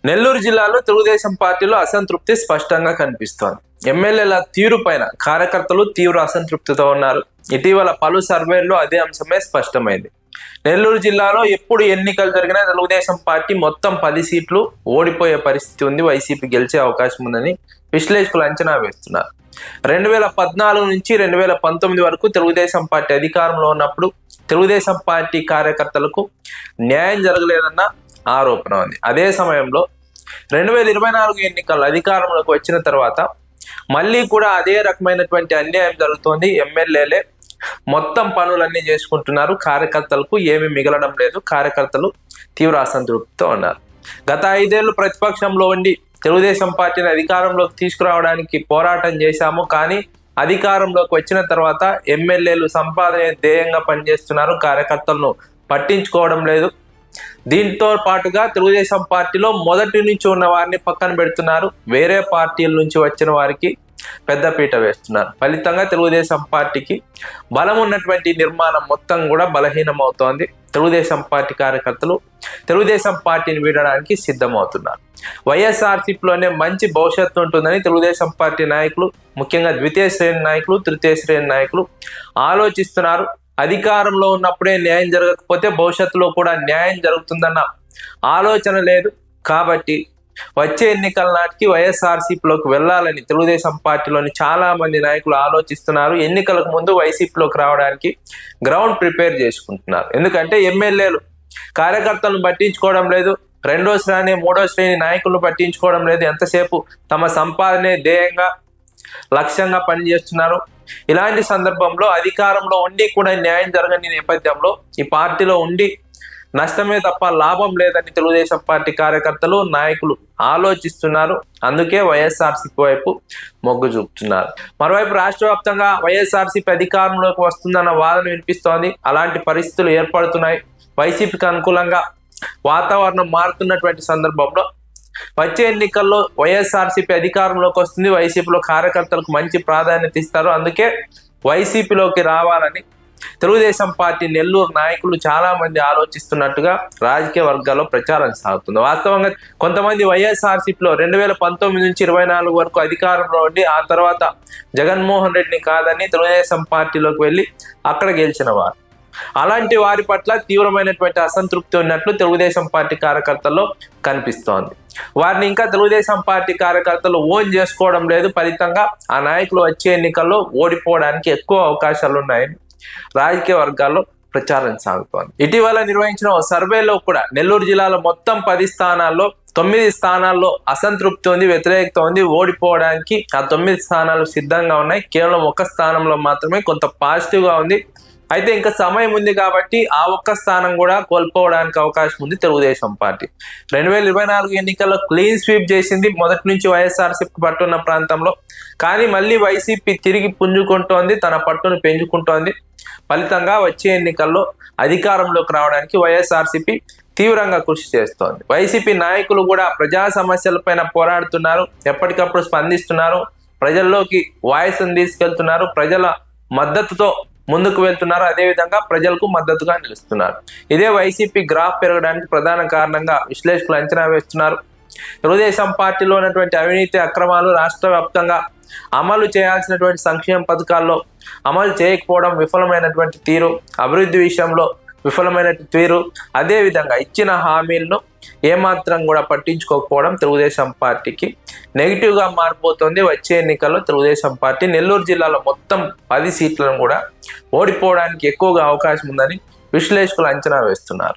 నెల్లూరు జిల్లాలో తెలుగుదేశం పార్టీలో అసంతృప్తి స్పష్టంగా కనిపిస్తోంది. ఎమ్మెల్యేల తీరు పైన కార్యకర్తలు తీవ్ర అసంతృప్తితో ఉన్నారు. ఇటీవల పలు సర్వేల్లో అదే అంశమే స్పష్టమైంది. నెల్లూరు జిల్లాలో ఎప్పుడు ఎన్నికలు జరిగినా తెలుగుదేశం పార్టీ మొత్తం 10 సీట్లు ఓడిపోయే పరిస్థితి ఉంది. వైసీపీ గెలిచే అవకాశం ఉందని విశ్లేషకులు అంచనా వేస్తున్నారు. 2014 నుంచి 2019 వరకు తెలుగుదేశం పార్టీ అధికారంలో ఉన్నప్పుడు తెలుగుదేశం పార్టీ కార్యకర్తలకు న్యాయం జరగలేదన్న ఆరోపణ ఉంది. అదే సమయంలో 2024 ఎన్నికల అధికారంలోకి వచ్చిన తర్వాత మళ్ళీ కూడా అదే రకమైనటువంటి అన్యాయం జరుగుతోంది. ఎమ్మెల్యేలే మొత్తం పనులన్నీ చేసుకుంటున్నారు, కార్యకర్తలకు ఏమీ మిగలడం లేదు. కార్యకర్తలు తీవ్ర అసంతృప్తితో ఉన్నారు. గత 5 ఏళ్లు ప్రతిపక్షంలో ఉండి తెలుగుదేశం పార్టీని అధికారంలోకి తీసుకురావడానికి పోరాటం చేశాము. కానీ అధికారంలోకి వచ్చిన తర్వాత ఎమ్మెల్యేలు సంపాదన ధ్యేయంగా పనిచేస్తున్నారు, కార్యకర్తలను పట్టించుకోవడం లేదు. దీంతో పాటుగా తెలుగుదేశం పార్టీలో మొదటి నుంచి ఉన్న వారిని పక్కన పెడుతున్నారు, వేరే పార్టీల నుంచి వచ్చిన వారికి పెద్దపీట వేస్తున్నారు. ఫలితంగా తెలుగుదేశం పార్టీకి బలం ఉన్నటువంటి నిర్మాణం మొత్తం కూడా బలహీనం అవుతోంది. తెలుగుదేశం పార్టీ కార్యకర్తలు తెలుగుదేశం పార్టీని వీడడానికి సిద్ధమవుతున్నారు. వైఎస్ఆర్సీపీలోనే మంచి భవిష్యత్తు ఉంటుందని తెలుగుదేశం పార్టీ నాయకులు, ముఖ్యంగా ద్వితీయ శ్రేణి నాయకులు, తృతీయ శ్రేణి నాయకులు ఆలోచిస్తున్నారు. అధికారంలో ఉన్నప్పుడే న్యాయం జరగకపోతే భవిష్యత్తులో కూడా న్యాయం జరుగుతుందన్న ఆలోచన లేదు. కాబట్టి వచ్చే ఎన్నికల నాటికి వైఎస్ఆర్సీపీలోకి వెళ్ళాలని తెలుగుదేశం పార్టీలోని చాలా మంది నాయకులు ఆలోచిస్తున్నారు. ఎన్నికలకు ముందు వైసీపీలోకి రావడానికి గ్రౌండ్ ప్రిపేర్ చేసుకుంటున్నారు. ఎందుకంటే ఎమ్మెల్యేలు కార్యకర్తలను పట్టించుకోవడం లేదు, 2వ శ్రేణి 3వ శ్రేణి నాయకులను పట్టించుకోవడం లేదు. ఎంతసేపు తమ సంపాదనే ధ్యేయంగా లక్ష్యంగా పనిచేస్తున్నారు. ఇలాంటి సందర్భంలో అధికారంలో ఉండి కూడా న్యాయం జరగని నేపథ్యంలో ఈ పార్టీలో ఉండి నష్టమే తప్ప లాభం లేదని తెలుగుదేశం పార్టీ కార్యకర్తలు, నాయకులు ఆలోచిస్తున్నారు. అందుకే వైఎస్ఆర్సీపీ వైపు మొగ్గు చూపుతున్నారు. మరోవైపు రాష్ట్ర వ్యాప్తంగా వైఎస్ఆర్సీపీ అధికారంలోకి వస్తుందన్న వాదన వినిపిస్తోంది. అలాంటి పరిస్థితులు ఏర్పడుతున్నాయి. వైసీపీకి అనుకూలంగా వాతావరణం మారుతున్నటువంటి సందర్భంలో వచ్చే ఎన్నికల్లో వైఎస్ఆర్సీపీ అధికారంలోకి వస్తుంది. వైసీపీలో కార్యకర్తలకు మంచి ప్రాధాన్యత ఇస్తారు. అందుకే వైసీపీలోకి రావాలని తెలుగుదేశం పార్టీ నెల్లూరు నాయకులు చాలా మంది ఆలోచిస్తున్నట్టుగా రాజకీయ వర్గాల్లో ప్రచారం సాగుతుంది. వాస్తవంగా కొంతమంది వైఎస్ఆర్సీపీలో 2019 నుంచి 24 వరకు అధికారంలో ఉండి ఆ తర్వాత జగన్మోహన్ రెడ్డిని కాదని తెలుగుదేశం పార్టీలోకి వెళ్ళి అక్కడ గెలిచిన వారు. అలాంటి వారి పట్ల తీవ్రమైనటువంటి అసంతృప్తి ఉన్నట్లు తెలుగుదేశం పార్టీ కార్యకర్తల్లో కనిపిస్తోంది. వారిని ఇంకా తెలుగుదేశం పార్టీ కార్యకర్తలు ఓన్ చేసుకోవడం లేదు. ఫలితంగా ఆ నాయకులు వచ్చే ఎన్నికల్లో ఓడిపోవడానికి ఎక్కువ అవకాశాలు ఉన్నాయని రాజకీయ వర్గాల్లో ప్రచారం సాగుతోంది. ఇటీవల నిర్వహించిన ఓ సర్వేలో కూడా నెల్లూరు జిల్లాలో మొత్తం 10 స్థానాల్లో 9 స్థానాల్లో అసంతృప్తి ఉంది, వ్యతిరేకత ఉంది. ఓడిపోవడానికి ఆ 9 స్థానాలు సిద్ధంగా ఉన్నాయి. కేవలం 1 స్థానంలో మాత్రమే కొంత పాజిటివ్గా ఉంది. అయితే ఇంకా సమయం ఉంది కాబట్టి ఆ 1 స్థానం కూడా కోల్పోవడానికి అవకాశం ఉంది తెలుగుదేశం పార్టీ. 2024 ఎన్నికల్లో క్లీన్ స్వీప్ చేసింది మొదటి నుంచి వైఎస్ఆర్సీపీ పట్టున్న ప్రాంతంలో. కానీ మళ్ళీ వైసీపీ తిరిగి పుంజుకుంటోంది, తన పట్టును పెంచుకుంటోంది. ఫలితంగా వచ్చే ఎన్నికల్లో అధికారంలోకి రావడానికి వైఎస్ఆర్సీపీ తీవ్రంగా కృషి చేస్తోంది. వైసీపీ నాయకులు కూడా ప్రజా సమస్యలపైన పోరాడుతున్నారు, ఎప్పటికప్పుడు స్పందిస్తున్నారు, ప్రజల్లోకి వాయిస్ని తీసుకెళ్తున్నారు, ప్రజల మద్దతుతో ముందుకు వెళ్తున్నారు. అదేవిధంగా ప్రజలకు మద్దతుగా నిలుస్తున్నారు. ఇదే వైసీపీ గ్రాఫ్ పెరగడానికి ప్రధాన కారణంగా విశ్లేషకులు అంచనా వేస్తున్నారు. తెలుగుదేశం పార్టీలో ఉన్నటువంటి అవినీతి అక్రమాలు, రాష్ట్ర వ్యాప్తంగా అమలు చేయాల్సినటువంటి సంక్షేమ పథకాల్లో అమలు చేయకపోవడం, విఫలమైనటువంటి తీరు, అభివృద్ధి విషయంలో విఫలమైన తీరు, అదేవిధంగా ఇచ్చిన హామీలను ఏమాత్రం కూడా పట్టించుకోకపోవడం తెలుగుదేశం పార్టీకి నెగిటివ్గా మారిపోతుంది. వచ్చే ఎన్నికల్లో తెలుగుదేశం పార్టీ నెల్లూరు జిల్లాలో మొత్తం 10 సీట్లను కూడా ఓడిపోవడానికి ఎక్కువగా అవకాశం ఉందని విశ్లేషకులు అంచనా వేస్తున్నారు.